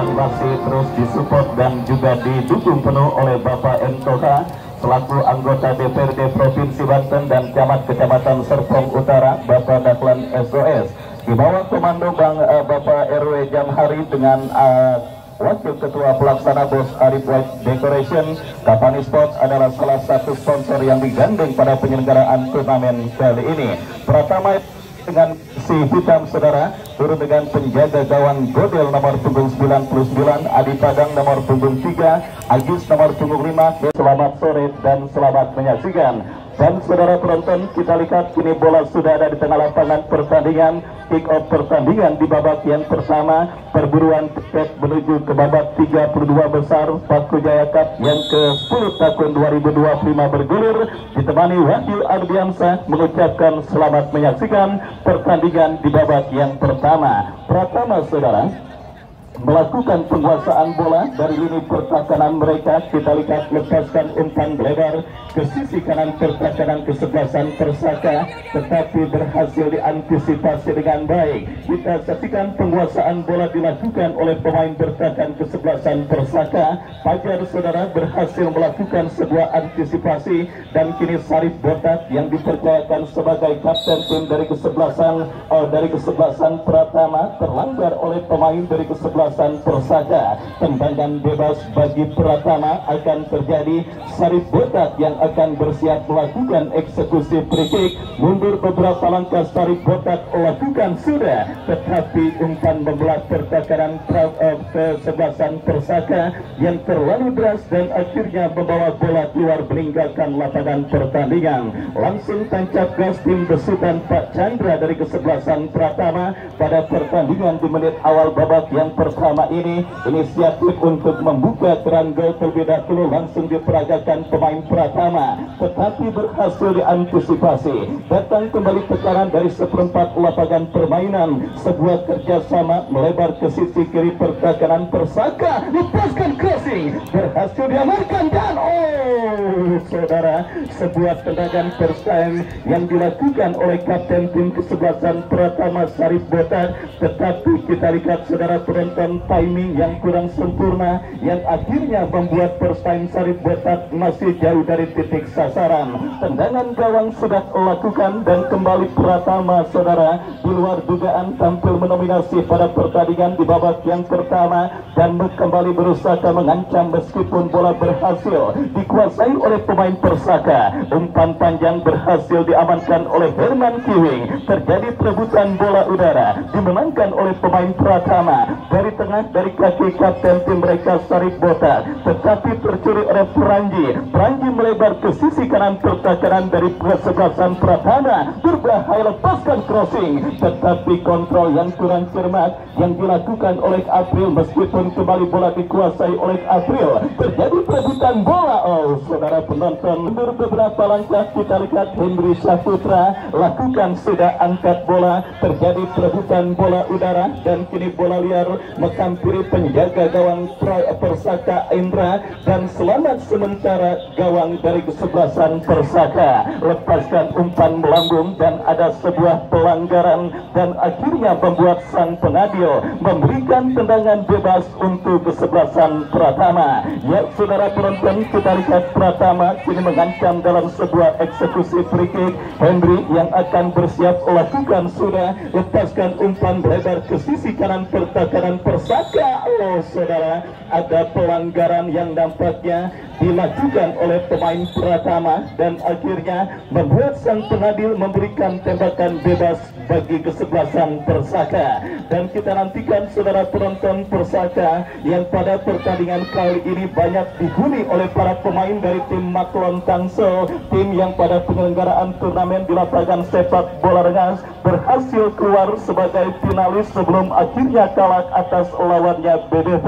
yang masih terus disupport dan juga didukung penuh oleh Bapak M. Toha selaku anggota DPRD Provinsi Banten dan Camat Kecamatan Serpong Utara, Bapak Dahlan SOS. Di bawah komando Bapak RW Jamhari dengan Wakil Ketua Pelaksana Bos Arif White Decoration. Kapani Sports adalah salah satu sponsor yang digandeng pada penyelenggaraan turnamen kali ini. Pratama dengan si hitam saudara, turun dengan penjaga gawang Godel nomor punggung 99, Adi Padang nomor punggung 3, Agis nomor punggung 5. Selamat sore dan selamat menyaksikan. Dan saudara penonton, kita lihat kini bola sudah ada di tengah lapangan pertandingan. Kick off pertandingan di babak yang pertama, perburuan tiket menuju ke babak 32 besar Paku Jaya Cup yang ke-10 tahun 2025 bergulir. Ditemani Wahyu Ardiansyah mengucapkan selamat menyaksikan pertandingan di babak yang pertama. Pratama saudara melakukan penguasaan bola dari lini pertahanan mereka. Kita lihat lepaskan umpan lebar ke sisi kanan pertahanan kesebelasan Persaka, tetapi berhasil diantisipasi dengan baik. Kita saksikan penguasaan bola dilakukan oleh pemain bertahan kesebelasan Persaka. Fajar saudara berhasil melakukan sebuah antisipasi dan kini Sarif Botak yang dipercayakan sebagai kapten tim dari kesebelasan Pratama terlanggar oleh pemain dari kesebelasan Persaka. Tendangan bebas bagi Pratama akan terjadi. Sarif Botak yang akan bersiap melakukan eksekusi free kick. Mundur beberapa langkah Sarif Botak lakukan sudah, tetapi umpan membelah pertahanan kesebelasan Persaka yang terlalu deras dan akhirnya membawa bola keluar meninggalkan lapangan pertandingan. Langsung tancap gas tim besutan Pak Chandra dari kesebelasan Pratama pada pertandingan di menit awal babak yang pertama ini. Inisiatif untuk membuka keran gol terlebih dahulu langsung diperagakan pemain Pratama, tetapi berhasil diantisipasi. Datang kembali tekanan dari seperempat lapangan permainan. Sebuah kerjasama melebar ke sisi kiri pertahanan Persaka, lepaskan crossing, berhasil diamankan dan saudara, sebuah tendangan first time yang dilakukan oleh kapten tim kesebelasan Pratama Sarif Botak, tetapi kita lihat saudara penonton, timing yang kurang sempurna yang akhirnya membuat first time Sarif Botak masih jauh dari titik sasaran. Tendangan gawang sudah lakukan dan kembali Pratama saudara di luar dugaan tampil mendominasi pada pertandingan di babak yang pertama dan kembali berusaha mengancam meskipun bola berhasil dikuasai oleh pemain Persaka. Umpan panjang berhasil diamankan oleh Herman Kiwing. Terjadi perebutan bola udara dimenangkan oleh pemain Pratama dari tengah, dari kaki kapten tim mereka Sarif Botak, tetapi tercuri oleh Pranji melebar ke sisi kanan pertahanan dari kesebelasan Pratama. Berbahaya, lepaskan crossing, tetapi kontrol yang kurang cermat yang dilakukan oleh April meskipun kembali bola dikuasai oleh April. Terjadi perebutan bola. Saudara penonton, mundur beberapa langkah kita lihat Henry Saputra lakukan sudah angkat bola. Terjadi perebutan bola udara dan kini bola liar menghampiri penjaga gawang Persaka Indra dan selamat sementara gawang dari kesebelasan Persaka. Lepaskan umpan melambung dan ada sebuah pelanggaran dan akhirnya membuat sang pengadil memberikan tendangan bebas untuk kesebelasan Pratama. Ya saudara penonton, kita lihat Pratama kini mengancam dalam sebuah eksekusi free kick. Henry yang akan bersiap lakukan sudah, lepaskan umpan lebar ke sisi kanan pertahanan Persaka. Saudara, ada pelanggaran yang nampaknya dilakukan oleh pemain Pratama dan akhirnya membuat sang pengadil memberikan tembakan bebas bagi kesebelasan Persaka. Dan kita nantikan saudara penonton, Persaka yang pada pertandingan kali ini banyak dihuni oleh para pemain dari tim Maklon Tangsel, tim yang pada penyelenggaraan turnamen di lapangan sepak bola Rengas berhasil keluar sebagai finalis sebelum akhirnya kalah atas lawannya BDT.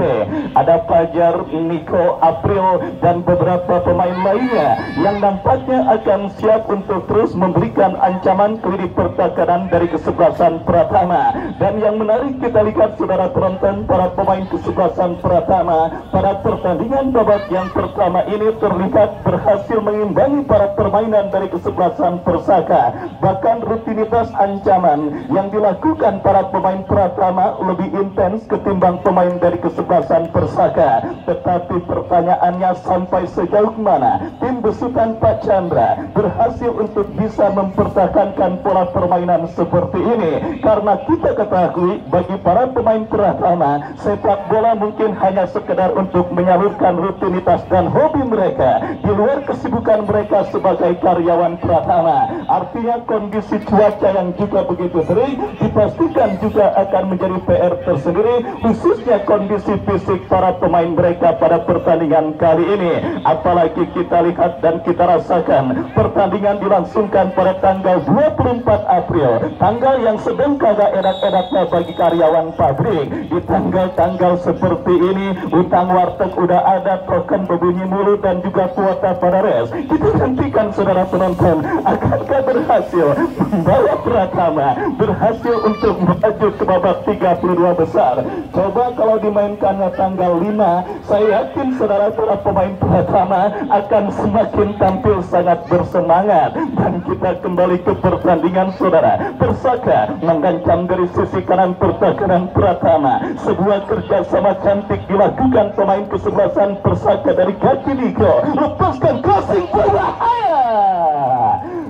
Ada Fajar, Niko, April dan dan beberapa pemain lainnya yang nampaknya akan siap untuk terus memberikan ancaman ke lini pertahanan dari kesebelasan Pratama. Dan yang menarik kita lihat saudara penonton, para pemain kesebelasan Pratama pada pertandingan babak yang pertama ini terlihat berhasil mengimbangi para permainan dari kesebelasan Persaka. Bahkan rutinitas ancaman yang dilakukan para pemain Pratama lebih intens ketimbang pemain dari kesebelasan Persaka. Tetapi pertanyaannya, sampai sejauh mana tim besutan Pak Chandra berhasil untuk bisa mempertahankan pola permainan seperti ini? Karena kita ketahui bagi para pemain Pratama, sepak bola mungkin hanya sekedar untuk menyalurkan rutinitas dan hobi mereka di luar kesibukan mereka sebagai karyawan Pratama. Artinya kondisi cuaca yang juga begitu terik dipastikan juga akan menjadi PR tersendiri, khususnya kondisi fisik para pemain mereka pada pertandingan kali ini. Apalagi kita lihat dan kita rasakan pertandingan dilangsungkan pada tanggal 24 April, tanggal yang sedang kagak enak-enaknya bagi karyawan pabrik. Di tanggal-tanggal seperti ini utang warteg udah ada, token berbunyi mulut dan juga kuota pada res. Kita nantikan saudara penonton, akankah berhasil membawa Pratama berhasil untuk maju ke babak 32 besar. Coba kalau dimainkannya tanggal 5, saya yakin saudara para pemain Pratama akan semakin tampil sangat bersemangat. Dan kita kembali ke pertandingan saudara. Persaka mengancam dari sisi kanan pertahanan Pratama. Sebuah kerjasama cantik dilakukan pemain kesebelasan Persaka dari kaki Niko. Lepaskan crossing berbahaya.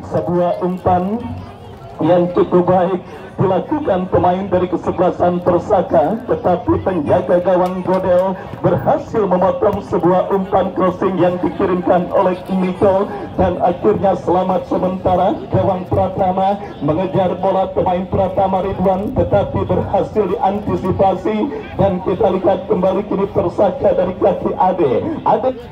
Sebuah umpan yang cukup baik dilakukan pemain dari kesebelasan Persaka, tetapi penjaga gawang Godel berhasil memotong sebuah umpan crossing yang dikirimkan oleh Niko, dan akhirnya selamat sementara. Gawang Pratama mengejar bola pemain Pratama Ridwan, tetapi berhasil diantisipasi, dan kita lihat kembali kini Persaka dari kaki Ade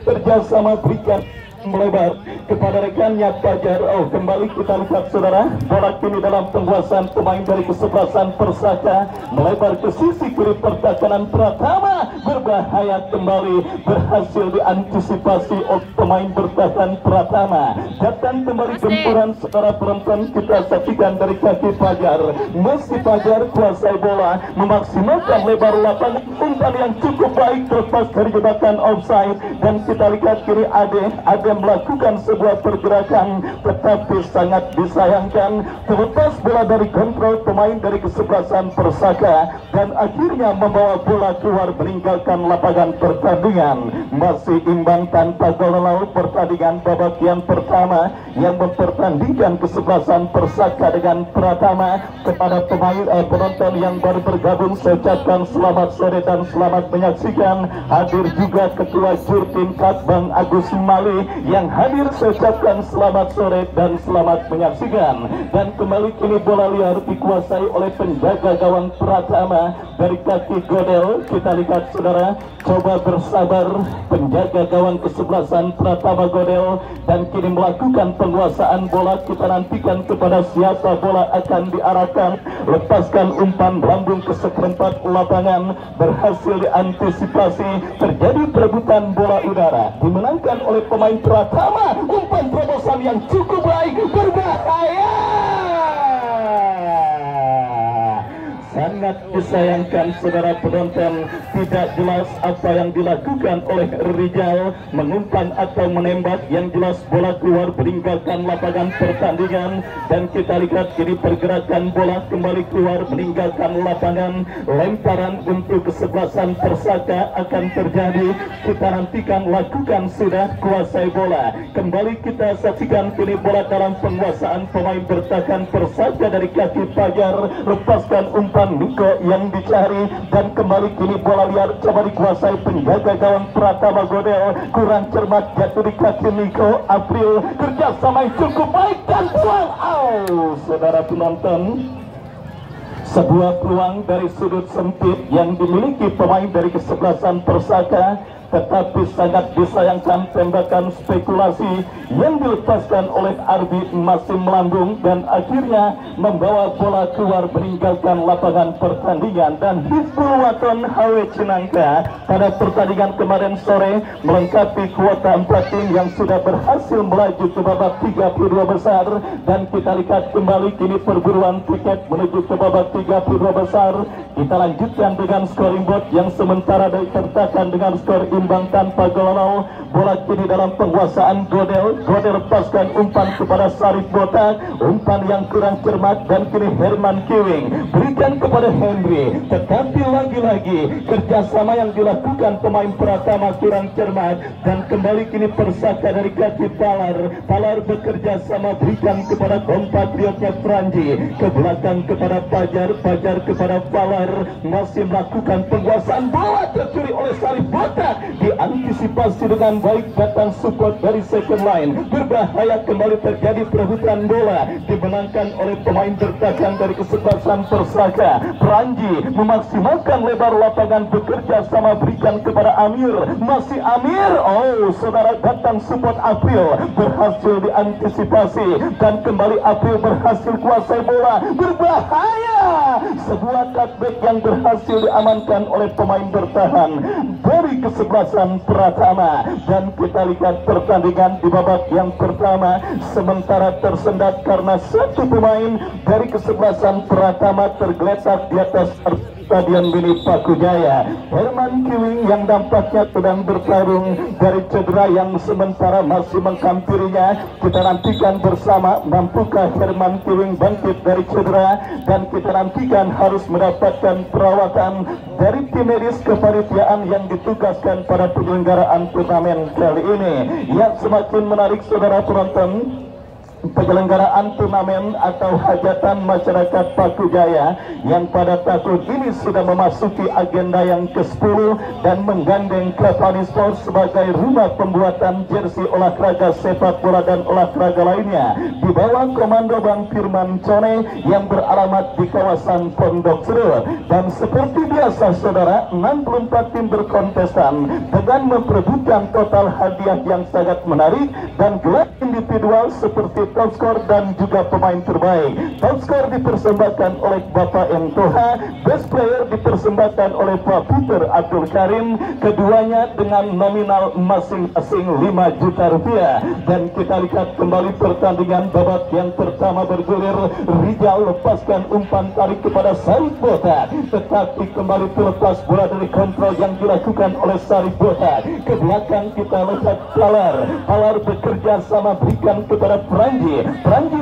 kerjasama berikan melebar kepada rekannya Fajar. Oh, kembali kita lihat saudara, bola kini dalam penguasaan pemain dari kesebelasan Persaka, melebar ke sisi kiri pertahanan Pratama. Berbahaya kembali, berhasil diantisipasi oleh pemain bertahan Pratama. Datang kembali gempuran saudara penonton, kita saksikan dari kaki Fajar. Meski Fajar kuasai bola, memaksimalkan lebar lapangan, umpan yang cukup baik terlepas dari jebakan offside. Dan kita lihat kiri Ade melakukan sebuah pergerakan, tetapi sangat disayangkan terlepas bola dari kontrol pemain dari kesebelasan Persaka, dan akhirnya membawa bola keluar meninggalkan lapangan pertandingan. Masih imbang tanpa gol lalu pertandingan babak yang pertama yang mempertandingkan kesebelasan Persaka dengan Pratama. Kepada pemain penonton yang baru bergabung, saya ucapkan selamat sore dan selamat menyaksikan. Hadir juga Ketua Jurtimkat Bang Agus Mali yang hadir, saya ucapkan selamat sore dan selamat menyaksikan. Dan kembali kini bola liar dikuasai oleh penjaga gawang Pratama dari kaki Godel. Kita lihat saudara, coba bersabar penjaga gawang kesebelasan Pratama Godel, dan kini melakukan penguasaan bola. Kita nantikan kepada siapa bola akan diarahkan. Lepaskan umpan lambung ke seperempat lapangan, berhasil diantisipasi. Terjadi perebutan bola udara, dimenangkan oleh pemain Pratama. Umpan terobosan yang cukup baik, berbahaya. Sangat disayangkan saudara penonton, tidak jelas apa yang dilakukan oleh Rijal, mengumpan atau menembak. Yang jelas bola keluar meninggalkan lapangan pertandingan, dan kita lihat kini pergerakan bola kembali keluar meninggalkan lapangan. Lemparan untuk kesebelasan Persaka akan terjadi, kita nantikan, lakukan sudah, kuasai bola. Kembali kita saksikan kini bola dalam penguasaan pemain bertahan Persaka dari kaki Fajar. Lepaskan umpan Niko yang dicari, dan kembali kini bola liar coba dikuasai penjaga gawang Pratama Godel. Kurang cermat, jatuh di kaki Niko. April kerjasama yang cukup baik dan peluang. Saudara penonton, sebuah peluang dari sudut sempit yang dimiliki pemain dari kesebelasan Persaka, tetapi sangat disayangkan tembakan spekulasi yang dilepaskan oleh Arbi masih melambung dan akhirnya membawa bola keluar meninggalkan lapangan pertandingan. Dan Hizbul Waton HW Cinangka pada pertandingan kemarin sore melengkapi kuota 4 tim yang sudah berhasil melaju ke babak 32 besar, dan kita lihat kembali kini perburuan tiket menuju ke babak 32 besar. Kita lanjutkan dengan scoring board yang sementara ditertakan dengan skor imbang tanpa gol. Bola kini dalam penguasaan Godel. Godel lepaskan umpan kepada Sarif Botak, umpan yang kurang cermat, dan kini Herman Kiwing berikan kepada Henry, tetapi lagi-lagi kerjasama yang dilakukan pemain Pratama kurang cermat, dan kembali kini Persaka dari kaki Palar bekerja sama berikan kepada kompatriotnya Franji, ke belakang kepada Pajar kepada Palar, masih melakukan penguasaan, bola tercuri oleh Sarif Botak, diantisipasi dengan baik datang support dari second line, berbahaya kembali terjadi perebutan bola, dimenangkan oleh pemain bertahan dari kesebelasan Persaka. Franji memaksimalkan lebar lapangan, bekerja sama berikan kepada Amir, masih Amir, oh saudara datang support April, berhasil diantisipasi, dan kembali April berhasil kuasai bola, berbahaya, sebuah cutback yang berhasil diamankan oleh pemain bertahan dari kesebelasan Pratama. Dan kita lihat pertandingan di babak yang pertama sementara tersendat karena satu pemain dari kesebelasan Pratama tergeletak di atas Stadion Mini Pakujaya. Herman Kiwing yang dampaknya sedang bertarung dari cedera yang sementara masih menghampirinya. Kita nantikan bersama, mampukah Herman Kiwing bangkit dari cedera, dan kita nantikan harus mendapatkan perawatan dari tim medis kepanitiaan yang ditugaskan pada penyelenggaraan turnamen kali ini. Yang semakin menarik saudara penonton, penyelenggaraan turnamen atau hajatan masyarakat Pakujaya yang pada tahun ini sudah memasuki agenda yang ke-10 dan menggandeng Cavani Sport sebagai rumah pembuatan jersey olahraga sepak bola dan olahraga lainnya di bawah komando Bang Firman Cone yang beralamat di kawasan Pondok Seru. Dan seperti biasa saudara, 64 tim berkontestan dengan memperebutkan total hadiah yang sangat menarik dan gelar individual seperti top skor dan juga pemain terbaik. Top skor dipersembahkan oleh Bapak M. Toha, best player dipersembahkan oleh Pak Peter Abdul Karim, keduanya dengan nominal masing-masing 5 juta rupiah. Dan kita lihat kembali pertandingan babak yang pertama bergulir. Rijal lepaskan umpan tarik kepada Sarif Botak, tetapi kembali terlepas bola dari kontrol yang dilakukan oleh Sarif Botak. Ke belakang kita lihat Palar bekerja sama berikan kepada Franji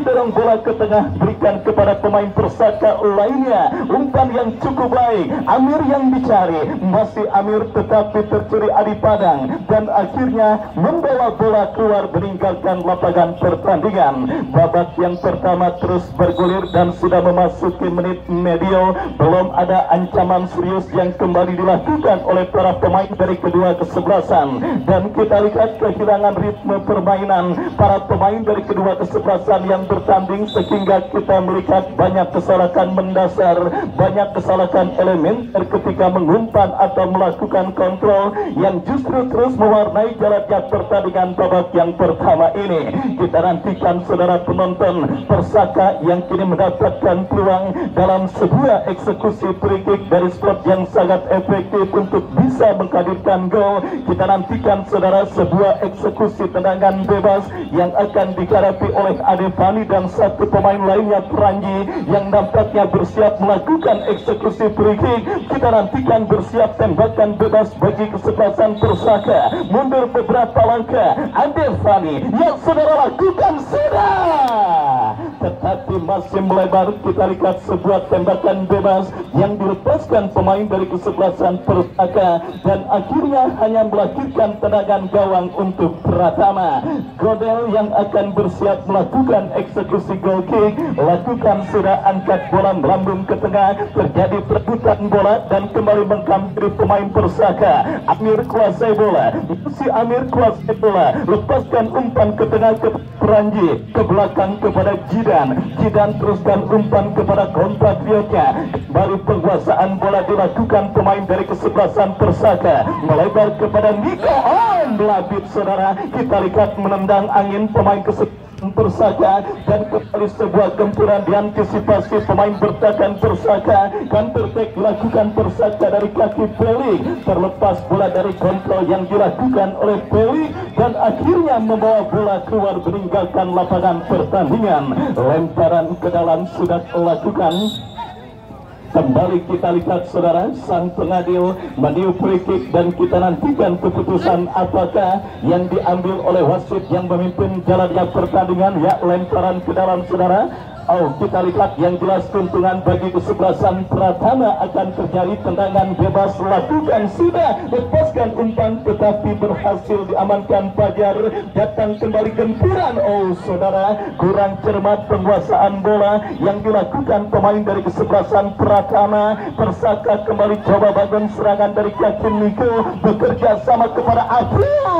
dorong bola ke tengah berikan kepada pemain Persaka lainnya, umpan yang cukup baik, Amir yang dicari, masih Amir tetapi tercuri Adi Padang, dan akhirnya membawa bola keluar meninggalkan lapangan pertandingan. Babak yang pertama terus bergulir dan sudah memasuki menit medio, belum ada ancaman serius yang kembali dilakukan oleh para pemain dari kedua kesebelasan, dan kita lihat kehilangan ritme permainan para pemain dari kedua kesebelasan yang bertanding, sehingga kita melihat banyak kesalahan mendasar, banyak kesalahan elementer ketika mengumpan atau melakukan kontrol yang justru terus mewarnai jalannya pertandingan babak yang pertama ini. Kita nantikan saudara penonton, Persaka yang kini mendapatkan peluang dalam sebuah eksekusi free kick dari spot yang sangat efektif untuk bisa menghadirkan gol. Kita nantikan saudara sebuah eksekusi tendangan bebas yang akan dihadapi oleh Adevani dan satu pemain lainnya Franji yang nampaknya bersiap melakukan eksekusi free kick. Kita nantikan bersiap tembakan bebas bagi kesebelasan Persaka. Mundur beberapa langkah Adevani yang saudara lakukan sudah, tetapi masih melebar. Kita lihat sebuah tembakan bebas yang dilepaskan pemain dari kesebelasan Persaka dan akhirnya hanya melahirkan tendangan gawang untuk Pratama. Godel yang akan bersiap melakukan eksekusi goal kick, lakukan sudah, angkat bola melambung ke tengah, terjadi perebutan bola dan kembali menghampiri pemain Persaka. Amir kuasai bola, si Amir kuasai bola, lepaskan umpan ke tengah ke Franji, ke belakang kepada Jidan, Jidan teruskan umpan kepada kompatriotnya. Kembali penguasaan bola dilakukan pemain dari kesebelasan Persaka, melebar kepada Niko Labib, saudara. Kita lihat menendang angin pemain kesebelasan Persaka, dan kembali sebuah gempuran diantisipasi pemain bertahan Persaka. Counter attack dilakukan Persaka dari kaki Pelik, terlepas bola dari kontrol yang dilakukan oleh Pelik, dan akhirnya membawa bola keluar meninggalkan lapangan pertandingan. Lemparan ke dalam sudah dilakukan. Kembali kita lihat, saudara, sang pengadil meniup free kick, dan kita nantikan keputusan apakah yang diambil oleh wasit yang memimpin jalannya pertandingan. Ya, lemparan ke dalam, saudara. Kita lihat yang jelas keuntungan bagi kesebelasan Pratama akan terjadi. Tendangan bebas lakukan, sudah lepaskan umpan tetapi berhasil diamankan Fajar. Datang kembali gempuran, saudara, kurang cermat penguasaan bola yang dilakukan pemain dari kesebelasan Pratama. Persaka kembali coba bangun serangan dari kaki Niko, bekerja sama kepada April.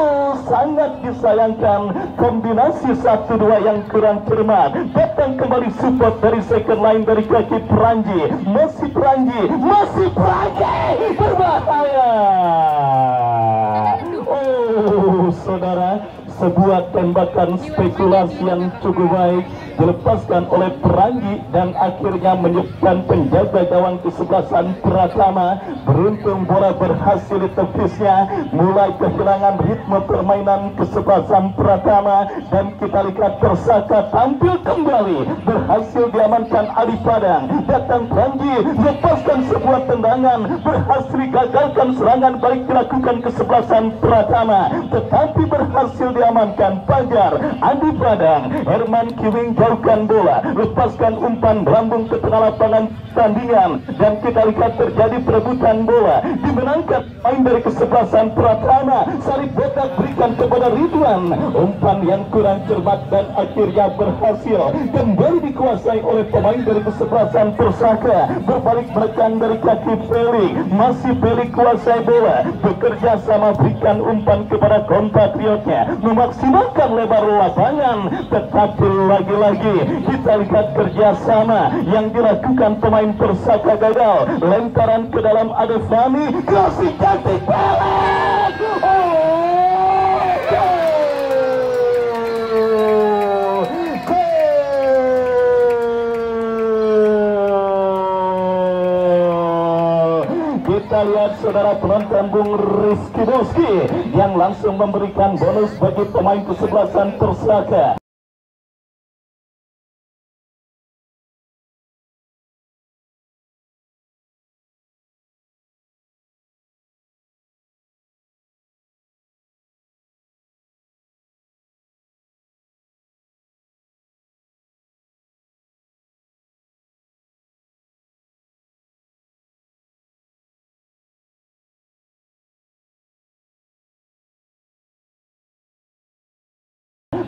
Sangat disayangkan kombinasi 1-2 yang kurang cermat. Datang kembali support dari second line dari kaki Peranji. Masih Peranji berbahaya. Saudara, sebuah tembakan spekulasi yang cukup baik dilepaskan oleh Peranji dan akhirnya menyebabkan penjaga gawang kesebelasan Pratama. Beruntung bola berhasil ditepisnya, mulai kehilangan ritme permainan kesebelasan Pratama, dan kita lihat Persaka tampil kembali, berhasil diamankan Ali Padang. Datang Peranji, lepaskan sebuah tendangan, berhasil gagalkan serangan balik dilakukan kesebelasan Pratama, tetapi berhasil diamankan Fajar. Adi Padang, Herman Kiwing jauhkan bola, lepaskan umpan lambung ke tengah lapangan tandingan, dan kita lihat terjadi perebutan bola, dimenangkan main dari kesebelasan Pratama. Sarip botak berikan kepada Ridwan, umpan yang kurang cermat dan akhirnya berhasil kembali dikuasai oleh pemain dari kesebelasan Persaka. Berbalik menekan dari kaki Pelik, masih Pelik kuasai bola, bekerja sama berikan umpan kepada kompatriotnya, memaksimalkan lebar lapangan, tetapi lagi-lagi kita lihat kerjasama yang dilakukan pemain Persaka gagal. Lemparan ke dalam ada Fahmi, klasik cantik Pelik. Kita lihat, saudara, penonton Bung Rizky Boski yang langsung memberikan bonus bagi pemain kesebelasan Persaka.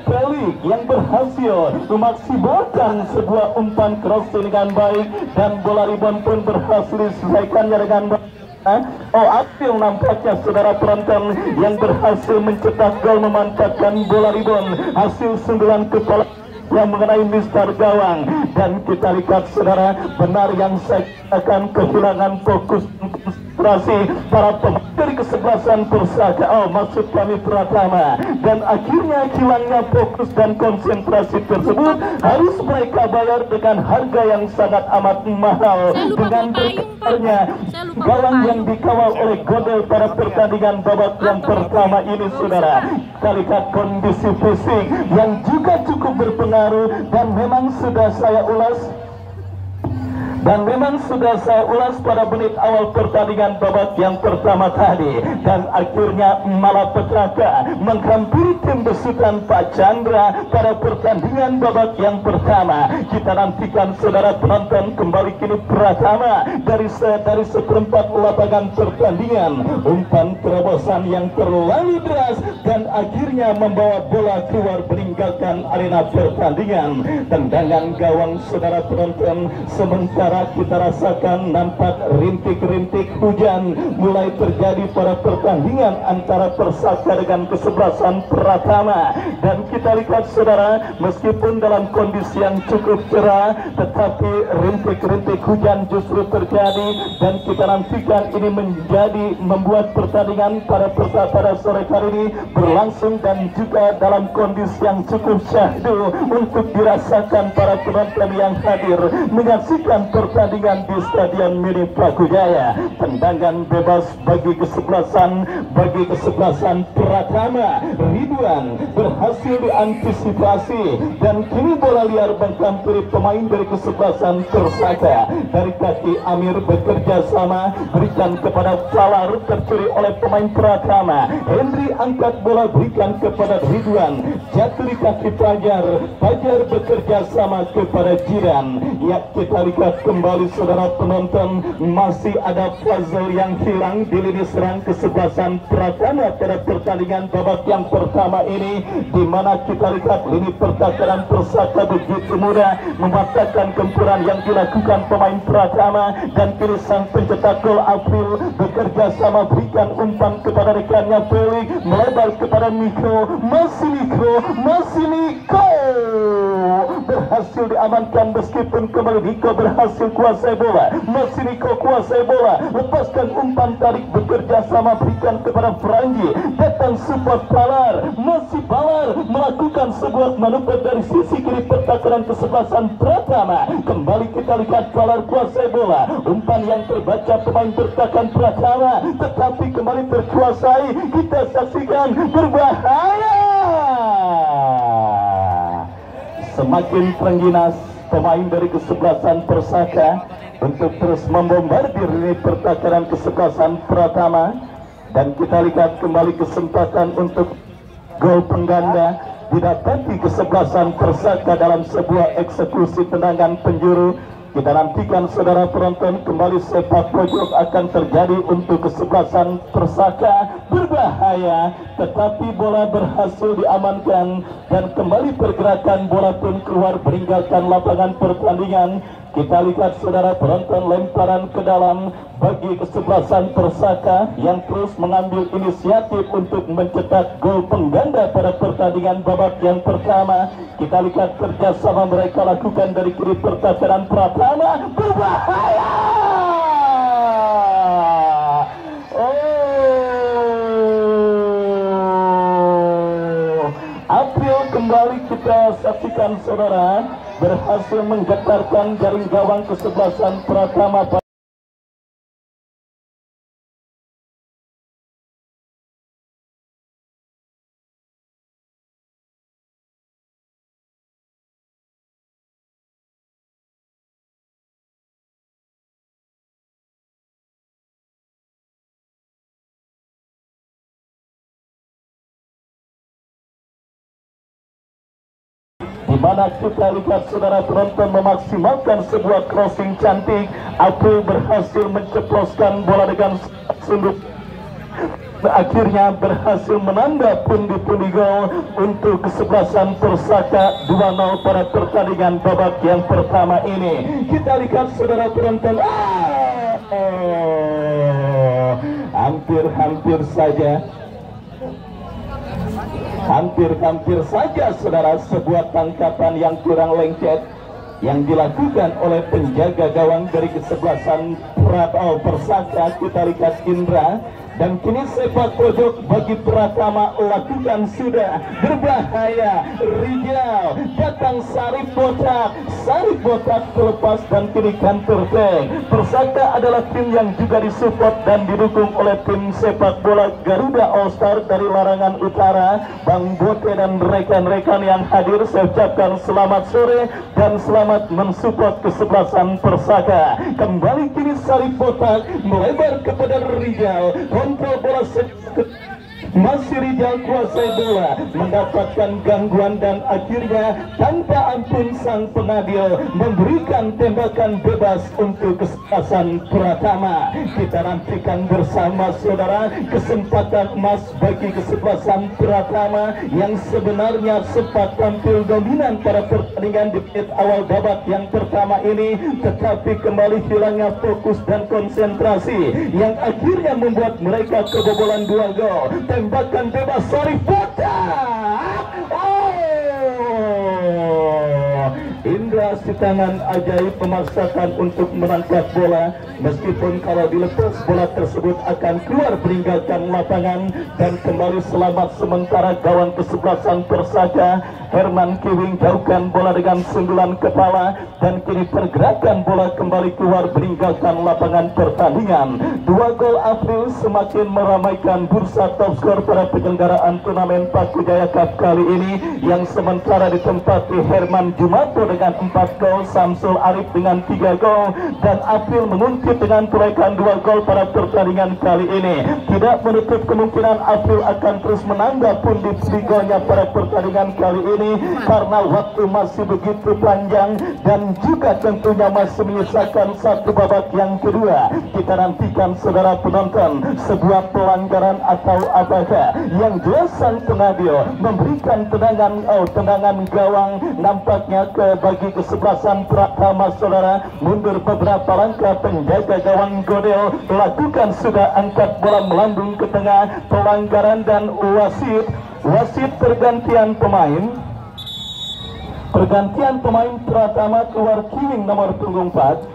Pelik yang berhasil memaksimalkan sebuah umpan crossing dengan baik, dan bola rebound pun berhasil diselesaikannya dengan baik. April nampaknya, saudara penonton, yang berhasil mencetak gol memantapkan bola rebound hasil sundulan kepala yang mengenai Mister Gawang. Dan kita lihat, saudara, benar yang saya akan kehilangan fokus konsentrasi para pemain dari kesebelasan Persaka, maksud kami Pratama, dan akhirnya hilangnya fokus dan konsentrasi tersebut harus mereka bayar dengan harga yang sangat amat mahal, dengan berkeluarnya gawang yang dikawal oleh Godel pada pertandingan babak yang pertama ini, saudara. Kita lihat kondisi fisik yang juga cukup berpengaruh, dan memang sudah saya ulas pada menit awal pertandingan babak yang pertama tadi, dan akhirnya malapetaka menghampiri tim besutan Pak Chandra pada pertandingan babak yang pertama. Kita nantikan, saudara penonton, kembali kini Pratama dari seperempat lapangan pertandingan. Umpan terobos pencoblosan yang terlalu deras dan akhirnya membawa bola keluar meninggalkan arena pertandingan. Tendangan gawang saudara penonton, sementara kita rasakan nampak rintik-rintik hujan mulai terjadi pada pertandingan antara Persaka dengan kesebelasan Pratama. Dan kita lihat saudara, meskipun dalam kondisi yang cukup cerah, tetapi rintik-rintik hujan justru terjadi, dan kita nantikan ini membuat pertandingan pada sore hari ini berlangsung dan juga dalam kondisi yang cukup syahdu untuk dirasakan para penonton yang hadir menyaksikan pertandingan di Stadion Mini Brawijaya. Tendangan bebas bagi kesebelasan Pratama. Ridwan berhasil diantisipasi dan kini bola liar menghampiri pemain dari kesebelasan Persaka. Dari kaki Amir bekerja sama berikan kepada Falar, tercuri oleh pemain Pratama. Henry angkat bola berikan kepada Ridwan, jatuh di kaki Fajar bekerja sama kepada Jiran. Ya, kita lihat kembali saudara penonton, masih ada puzzle yang hilang di lini serang kesebelasan Pratama pada pertandingan babak yang pertama ini, di mana kita lihat lini pertahanan Persaka begitu mudah mematahkan gempuran yang dilakukan pemain Pratama. Dan kini sang pencetak gol April bekerja sama berikan umpan kepada rekannya Felix, melebar kepada Niko, masih Niko berhasil diamankan, meskipun kembali Niko berhasil kuasai bola. Masih Niko kuasai bola, lepaskan umpan tarik bekerja sama berikan kepada Franji, datang support Balar, masih Balar melakukan sebuah manuver dari sisi kiri pertahanan kesebelasan Pratama. Kembali kita lihat Balar kuasai bola, umpan yang terbaca pemain pertahanan Pratama tetapi kembali terkuasai. Kita saksikan, berbahaya. Semakin terengginas pemain dari kesebelasan Persaka untuk terus membombardir lini pertahanan kesebelasan Pratama. Dan kita lihat kembali kesempatan untuk gol pengganda didapati kesebelasan Persaka dalam sebuah eksekusi tendangan penjuru. Kita nantikan saudara penonton, kembali sepak pojok akan terjadi untuk kesebelasan Persaka. Berbahaya, tetapi bola berhasil diamankan dan kembali pergerakan bola pun keluar meninggalkan lapangan pertandingan. Kita lihat saudara penonton, lemparan ke dalam bagi kesebelasan Persaka yang terus mengambil inisiatif untuk mencetak gol pengganda pada pertandingan babak yang pertama. Kita lihat kerjasama mereka lakukan dari kiri pertahanan Pratama. Berbahaya. April kembali kita saksikan saudara berhasil menggetarkan jaring gawang kesebelasan Pratama. Di mana kita lihat saudara penonton memaksimalkan sebuah crossing cantik. April berhasil menceploskan bola dengan sunduk, akhirnya berhasil menambah pundi-pundi gol untuk kesebelasan Persaka 2-0 pada pertandingan babak yang pertama ini. Kita lihat saudara penonton, hampir saja saudara sebuah tangkapan yang kurang lengket yang dilakukan oleh penjaga gawang dari kesebelasan Persaka. Kita lihat Indra, dan kini sepak pojok bagi Pratama lakukan sudah. Berbahaya, Rijal datang Sarip botak terlepas dan kini kantor back. Persaka adalah tim yang juga disupport dan didukung oleh tim sepak bola Garuda All Star dari Larangan Utara. Bang Bote dan rekan-rekan yang hadir, saya ucapkan selamat sore dan selamat mensupport kesebelasan Persaka. Kembali kini Sarip botak melebar kepada Rijal, kontrol bola masih Rijal kuasai bola, mendapatkan gangguan dan akhirnya tanpa ampun sang pengadil memberikan tembakan bebas untuk kesempatan Pratama. Kita nantikan bersama saudara kesempatan emas bagi kesebelasan Pratama yang sebenarnya sempat tampil dominan pada pertandingan di menit awal babak yang pertama ini, tetapi kembali hilangnya fokus dan konsentrasi yang akhirnya membuat mereka kebobolan 2 gol. Tembakan bebas Sarif Botak. Indra Sitangan ajaib memaksakan untuk menangkap bola, meskipun kalau dilepas bola tersebut akan keluar meninggalkan lapangan, dan kembali selamat sementara gawang kesebelasan Persada. Herman Kiwing jauhkan bola dengan sundulan kepala, dan kini pergerakan bola kembali keluar meninggalkan lapangan pertandingan. 2 gol April semakin meramaikan bursa top skor pada penyelenggaraan turnamen Paku Jaya Cup kali ini, yang sementara ditempati Herman Jumato dengan 4 gol, Samsul Arif dengan 3 gol, dan April menguntit dengan perolehan 2 gol pada pertandingan kali ini. Tidak menutup kemungkinan April akan terus menambah pundi-pundi golnya pada pertandingan kali ini, karena waktu masih begitu panjang dan juga tentunya masih menyisakan satu babak yang kedua. Kita nantikan saudara penonton sebuah pelanggaran atau apakah. Yang jelas sang pengadil memberikan tendangan gawang nampaknya bagi kesebelasan Pratama saudara. Mundur beberapa langkah penjaga gawang Godel lakukan sudah angkat bola melambung ke tengah. Pelanggaran dan wasit pergantian pemain. Pergantian pemain Pratama keluar Kiwing nomor punggung 4.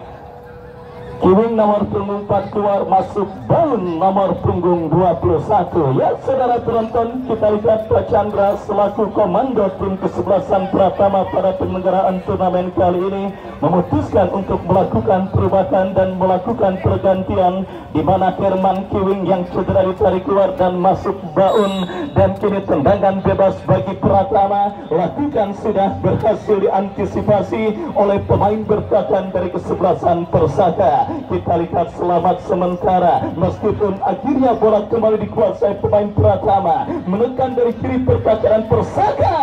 Kiwing nomor punggung 4 keluar, masuk Baun nomor punggung 21. Ya saudara penonton, kita lihat Pak Chandra selaku komando tim kesebelasan Pratama pada penyelenggaraan turnamen kali ini memutuskan untuk melakukan perubahan dan melakukan pergantian, di mana Herman Kiwing yang cedera ditarik keluar dan masuk Baun, dan kini tendangan bebas bagi Pratama lakukan sudah berhasil diantisipasi oleh pemain bertahan dari kesebelasan Persada. Kita lihat selamat sementara, meskipun akhirnya bola kembali dikuasai pemain Pratama, menekan dari kiri pertahanan Persada.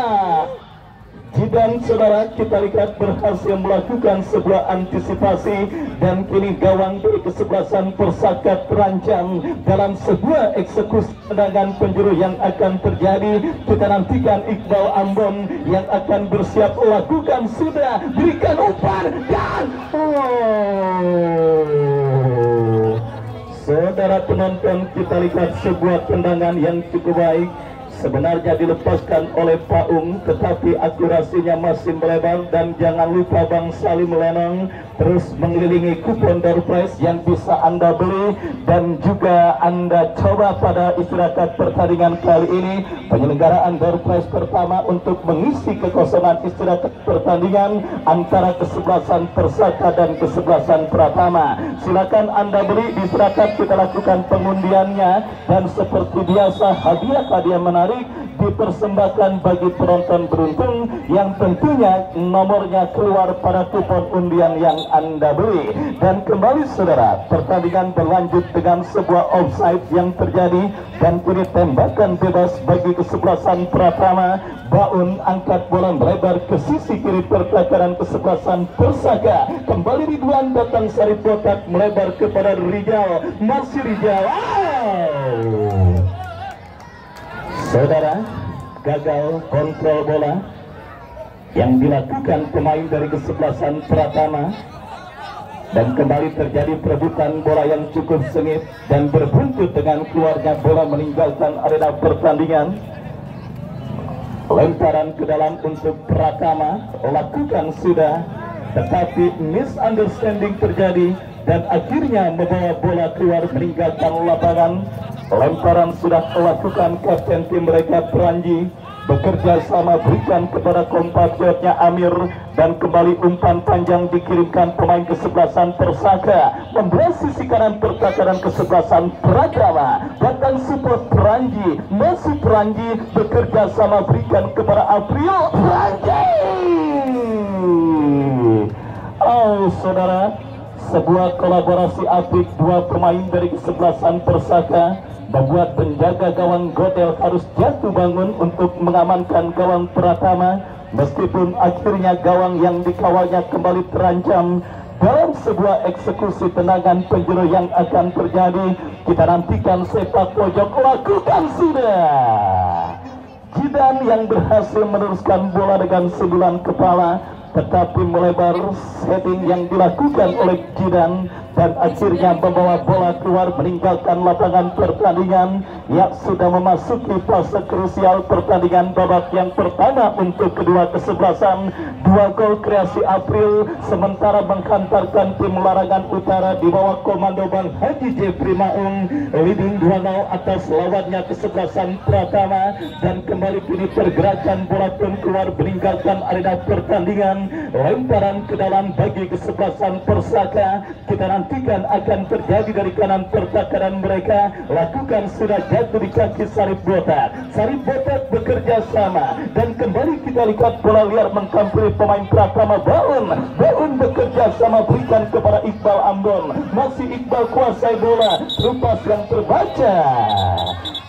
Dan saudara, kita lihat berhasil melakukan sebuah antisipasi, dan kini gawang dari kesebelasan Persada terancam dalam sebuah eksekusi tendangan penjuru yang akan terjadi. Kita nantikan Iqbal Ambon yang akan bersiap lakukan sudah, berikan umpan dan saudara penonton, kita lihat sebuah tendangan yang cukup baik. Sebenarnya dilepaskan oleh Paung, tetapi akurasinya masih melebar. Dan jangan lupa Bang Salim Lenong terus mengelilingi kupon door prize yang bisa Anda beli dan juga Anda coba pada istirahat pertandingan kali ini. Penyelenggaraan door prize pertama untuk mengisi kekosongan istirahat pertandingan antara kesebelasan Persada dan kesebelasan Pratama. Silakan Anda beli di istirahat, kita lakukan pengundiannya, dan seperti biasa hadiah menarik dipersembahkan bagi penonton beruntung yang tentunya nomornya keluar pada kupon undian yang Anda beli. Dan kembali saudara, pertandingan berlanjut dengan sebuah offside yang terjadi, dan kini tembakan bebas bagi kesebelasan Pratama. Baun angkat bola melebar ke sisi kiri pertahanan kesebelasan Persada. Kembali Ridwan datang, Sarif Botak melebar kepada Rijal, masih Rijal. Saudara, gagal kontrol bola yang dilakukan pemain dari kesebelasan Pratama, dan kembali terjadi perebutan bola yang cukup sengit dan berbuntut dengan keluarnya bola meninggalkan arena pertandingan. Lemparan ke dalam untuk Pratama lakukan sudah, tetapi misunderstanding terjadi dan akhirnya membawa bola keluar meninggalkan lapangan. Lemparan sudah dilakukan kapten tim mereka Peranji, bekerja sama berikan kepada kompatriotnya Amir, dan kembali umpan panjang dikirimkan pemain kesebelasan Persada membelah sisi kanan pertahanan kesebelasan Pratama. Datang support Peranji, masih Peranji bekerja sama berikan kepada April Peranji. Oh saudara, sebuah kolaborasi apik dua pemain dari kesebelasan Persada membuat penjaga gawang Godel harus jatuh bangun untuk mengamankan gawang Pratama, meskipun akhirnya gawang yang dikawalnya kembali terancam dalam sebuah eksekusi tendangan penjuru yang akan terjadi. Kita nantikan sepak pojok lakukan sudah. Jidan yang berhasil meneruskan bola dengan sundulan kepala, tetapi melebar setting yang dilakukan oleh Jidan dan akhirnya membawa bola keluar meninggalkan lapangan pertandingan yang sudah memasuki fase krusial pertandingan babak yang pertama untuk kedua kesebelasan. 2 gol kreasi April sementara menghantarkan tim Larangan Utara di bawah komando Bang Haji Jeffrey Maung leading 2-0 atas lawannya kesebelasan Pratama, dan kembali kini pergerakan bola pun keluar meninggalkan arena pertandingan. Lemparan ke dalam bagi kesebelasan Persaka, kita nantikan akan terjadi dari kanan pertahanan mereka. Lakukan sudah jatuh di kaki Sarip Botak. Sarip Botak bekerja sama dan kembali kita lihat bola liar menghampiri pemain Pratama. Baun bekerja sama berikan kepada Iqbal Ambon. Masih Iqbal kuasai bola, lepas yang terbaca.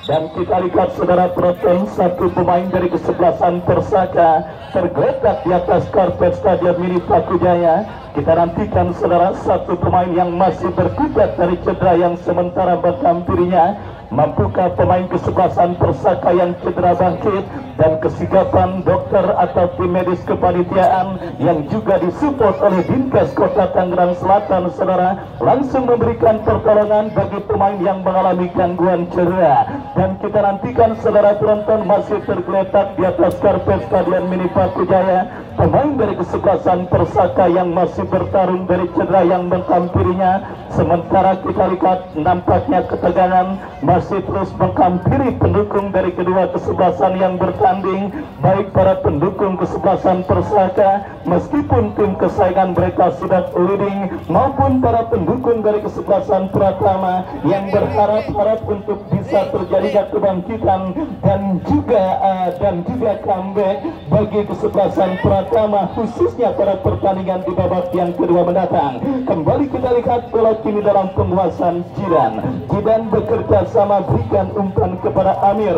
Dan kita lihat saudara penonton, satu pemain dari kesebelasan Persaka tergeletak di atas karpet Stadion Mini Pakujaya. Kita nantikan saudara satu pemain yang masih berkutat dari cedera yang sementara menghampirinya. Mampukah pemain kesebelasan Persaka yang cedera bangkit, dan kesigapan dokter atau tim medis kepanitiaan yang juga disupport oleh Dinkes Kota Tangerang Selatan saudara langsung memberikan pertolongan bagi pemain yang mengalami gangguan cedera. Dan kita nantikan saudara penonton masih tergeletak di atas karpet Stadion Mini Pakujaya pemain dari kesebelasan Persaka yang masih bertarung dari cedera yang menghampirinya. Sementara kita lihat nampaknya ketegangan masih terus menghampiri pendukung dari kedua kesebelasan yang bertanding, baik para pendukung kesebelasan Persaka meskipun tim kesayangan mereka sudah leading, maupun para pendukung dari kesebelasan Pratama yang berharap-harap untuk bisa terjadinya kebangkitan dan juga comeback bagi kesebelasan Pratama, khususnya pada pertandingan di babak yang kedua mendatang. Kembali kita lihat bola kini dalam penguasaan Jidan. Jidan bekerja sama berikan umpan kepada Amir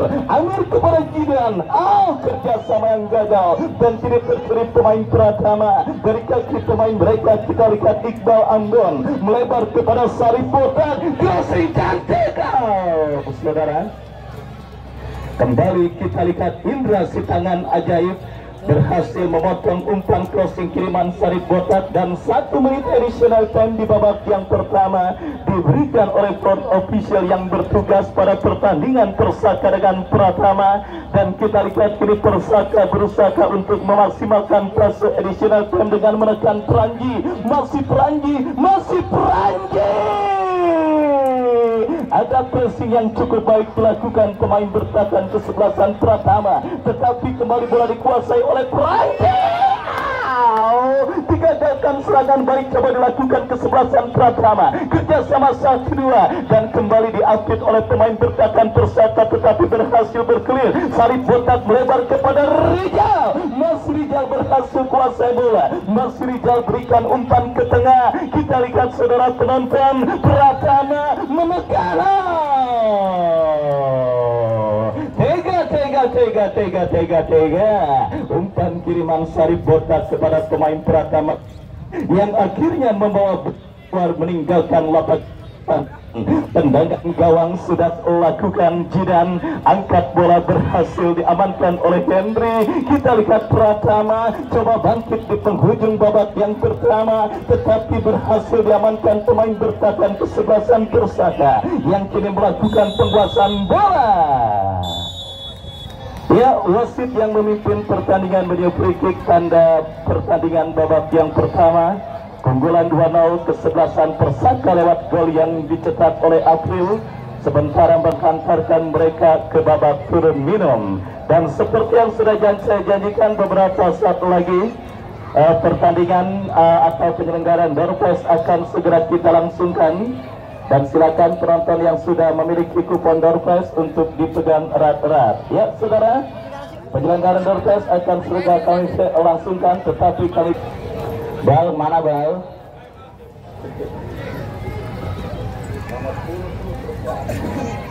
kepada Jidan. Kerjasama yang gagal dan kini terselip pemain Pratama. Dari kaki pemain mereka kita lihat Iqbal Ambon melebar kepada Sarip Botak. Crossing cantik, saudara. Kembali kita lihat Indra si tangan ajaib berhasil memotong umpan crossing kiriman Sarip Botak, dan 1 menit additional time di babak yang pertama diberikan oleh front official yang bertugas pada pertandingan Persaka dengan Pratama. Dan kita lihat kini Persaka berusaha untuk memaksimalkan fase additional time dengan menekan Peranji. Masih Peranji. Ada pressing yang cukup baik dilakukan pemain bertahan kesebelasan Pratama, tetapi kembali bola dikuasai oleh Peranji. Digagalkan serangan baik coba dilakukan kesebelasan Pratama. Kerjasama 1-2 dan kembali diapit oleh pemain bertahan Persaka, tetapi berhasil berkelir. Sarip Botak melebar kepada Rijal. Mas Rijal berhasil kuasai bola. Mas Rijal berikan umpan ke tengah. Kita lihat saudara penonton, Pratama memegang. Tega. Umpan kiriman Sarip Botak kepada pemain Pratama yang akhirnya membawa keluar meninggalkan lapangan. Tendangan gawang sudah lakukan Jidan. Angkat bola berhasil diamankan oleh Henry. Kita lihat Pratama coba bangkit di penghujung babak yang pertama, tetapi berhasil diamankan pemain bertahan kesebelasan Persaka yang kini melakukan penguasaan bola. Ya, wasit yang memimpin pertandingan menyu free kick tanda pertandingan babak yang pertama. Keunggulan 2-0 kesebelasan Persaka lewat gol yang dicetak oleh April, sementara menghantarkan mereka ke babak turun minum. Dan seperti yang sudah saya janjikan beberapa saat lagi, pertandingan atau penyelenggaraan Doorfest akan segera kita langsungkan. Dan silakan penonton yang sudah memiliki kupon Doorfest untuk dipegang erat-erat. Ya saudara, penyelenggaraan Doorfest akan segera kami langsungkan, tetapi kali Bal, mana Bal? Nomor 10.